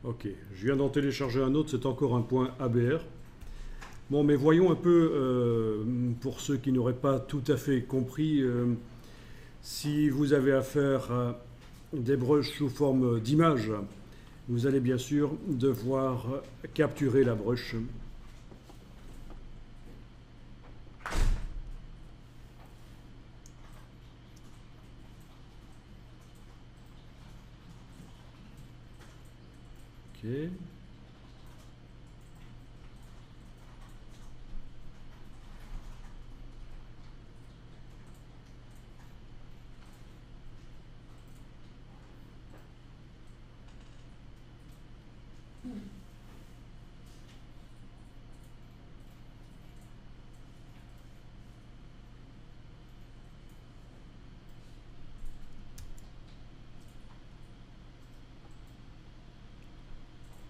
Ok, je viens d'en télécharger un autre, c'est encore un point ABR. Bon, mais voyons un peu, pour ceux qui n'auraient pas tout à fait compris, si vous avez affaire à des brushes sous forme d'image, vous allez bien sûr devoir capturer la brush. Ok.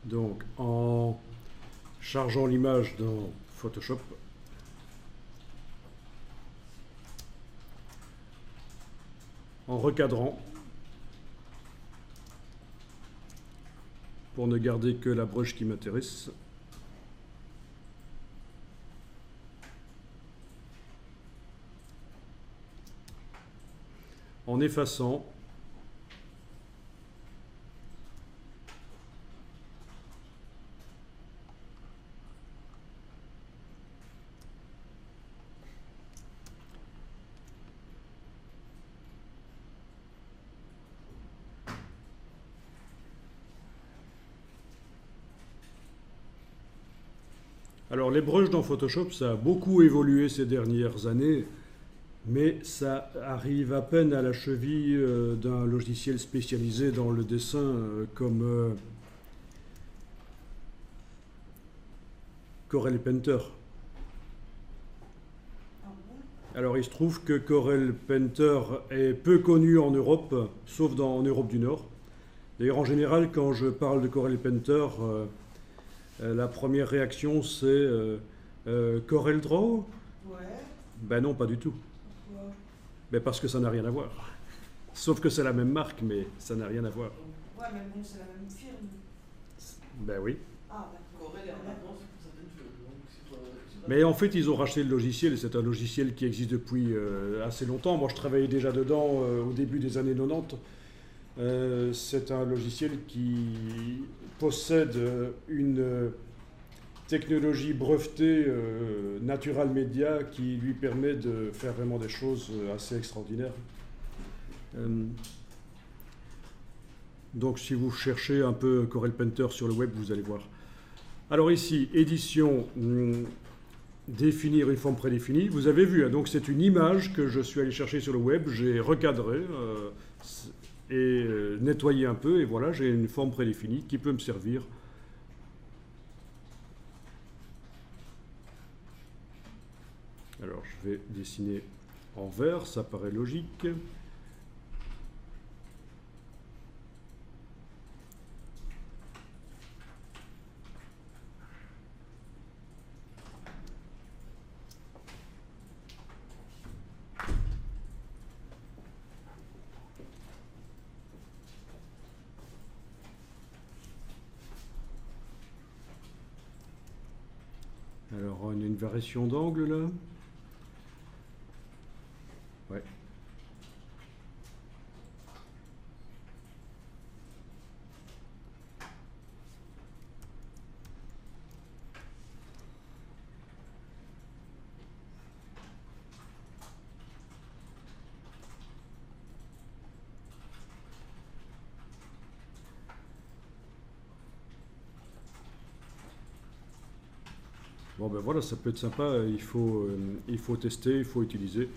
Donc, en chargeant l'image dans Photoshop, en recadrant, pour ne garder que la brush qui m'intéresse, en effaçant, alors les brushes dans Photoshop, ça a beaucoup évolué ces dernières années, mais ça arrive à peine à la cheville d'un logiciel spécialisé dans le dessin comme Corel Painter. Alors il se trouve que Corel Painter est peu connu en Europe, sauf en Europe du Nord. D'ailleurs en général quand je parle de Corel Painter, la première réaction c'est Corel Draw? Ouais, Ben non, pas du tout. pourquoi? Ben parce que ça n'a rien à voir. Sauf que c'est la même marque, mais ça n'a rien à voir. Ouais, mais bon, c'est la même firme. Ben oui. Ah, d'accord. Corel est en avance pour certaines choses. Donc, c'est pas- Mais en fait, ils ont racheté le logiciel et c'est un logiciel qui existe depuis assez longtemps. Moi, je travaillais déjà dedans au début des années 90. C'est un logiciel qui possède une technologie brevetée Natural Media qui lui permet de faire vraiment des choses assez extraordinaires. Donc si vous cherchez un peu Corel Painter sur le web, vous allez voir. Alors ici, édition, définir une forme prédéfinie. Vous avez vu, hein, donc c'est une image que je suis allé chercher sur le web, j'ai recadré et nettoyé un peu, et voilà, j'ai une forme prédéfinie qui peut me servir. Alors je vais dessiner en vert, ça paraît logique. Alors on a une variation d'angle là. Ouais. Bon ben voilà, ça peut être sympa, il faut tester, il faut utiliser.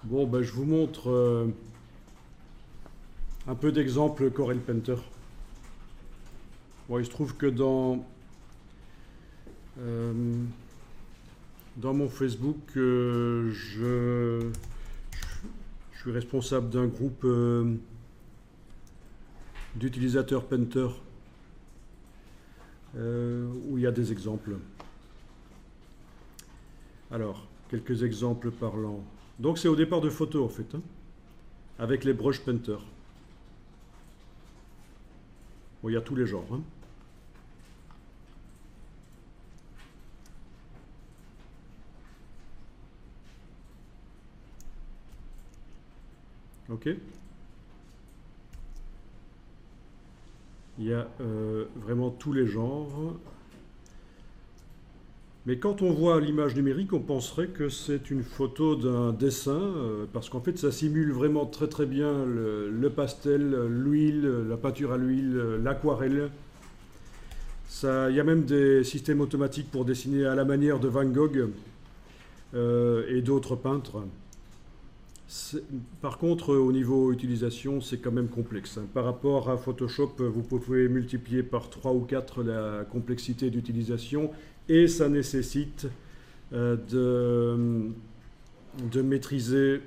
Bon ben je vous montre un peu d'exemples Corel Painter. Bon, il se trouve que dans Dans mon Facebook, je suis responsable d'un groupe d'utilisateurs Painter où il y a des exemples. Alors, quelques exemples parlants. Donc c'est au départ de photos en fait, hein, avec les brushes Painter. Bon, il y a tous les genres. Hein. Ok. Il y a vraiment tous les genres. Mais quand on voit l'image numérique, on penserait que c'est une photo d'un dessin, parce qu'en fait, ça simule vraiment très très bien le pastel, l'huile, la peinture à l'huile, l'aquarelle. Il y a même des systèmes automatiques pour dessiner à la manière de Van Gogh et d'autres peintres. Par contre, au niveau utilisation, c'est quand même complexe. Hein. Par rapport à Photoshop, vous pouvez multiplier par 3 ou 4 la complexité d'utilisation et ça nécessite de maîtriser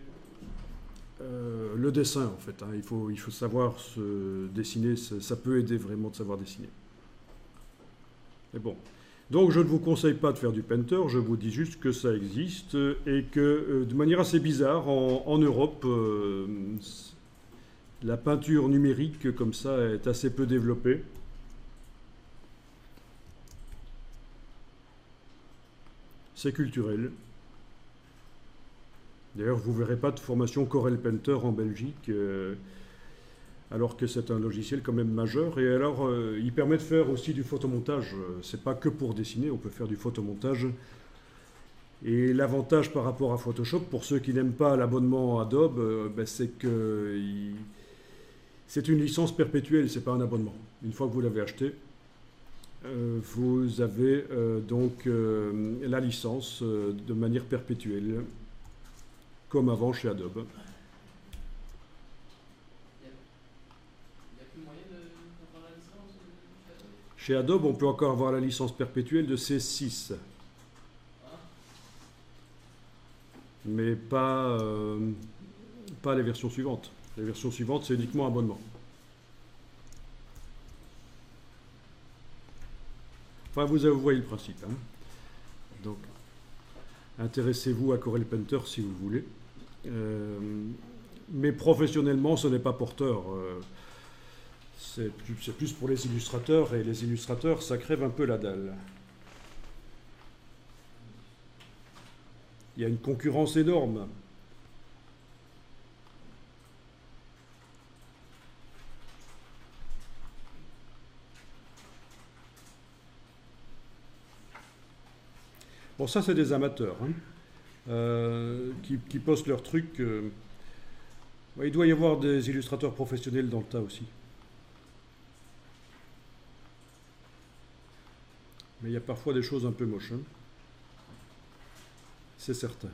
le dessin en fait. Hein. Il faut savoir se dessiner, ça peut aider vraiment de savoir dessiner. Mais bon. Donc je ne vous conseille pas de faire du Painter, je vous dis juste que ça existe et que de manière assez bizarre, en Europe, la peinture numérique comme ça est assez peu développée. C'est culturel. D'ailleurs, vous ne verrez pas de formation Corel Painter en Belgique. Alors que c'est un logiciel quand même majeur. Et alors, il permet de faire aussi du photomontage. C'est pas que pour dessiner, on peut faire du photomontage. Et l'avantage par rapport à Photoshop, pour ceux qui n'aiment pas l'abonnement Adobe, c'est que c'est une licence perpétuelle, c'est pas un abonnement. Une fois que vous l'avez acheté, vous avez donc la licence de manière perpétuelle, comme avant chez Adobe. Chez Adobe, on peut encore avoir la licence perpétuelle de C6. Mais pas les versions suivantes. Les versions suivantes, c'est uniquement abonnement. Enfin, vous voyez le principe. Hein. Donc, intéressez-vous à Corel Painter si vous voulez. Mais professionnellement, ce n'est pas porteur. C'est plus pour les illustrateurs, et les illustrateurs, ça crève un peu la dalle. Il y a une concurrence énorme. Bon, ça, c'est des amateurs hein, qui postent leurs trucs. Il doit y avoir des illustrateurs professionnels dans le tas aussi. Mais il y a parfois des choses un peu moches. Hein. C'est certain.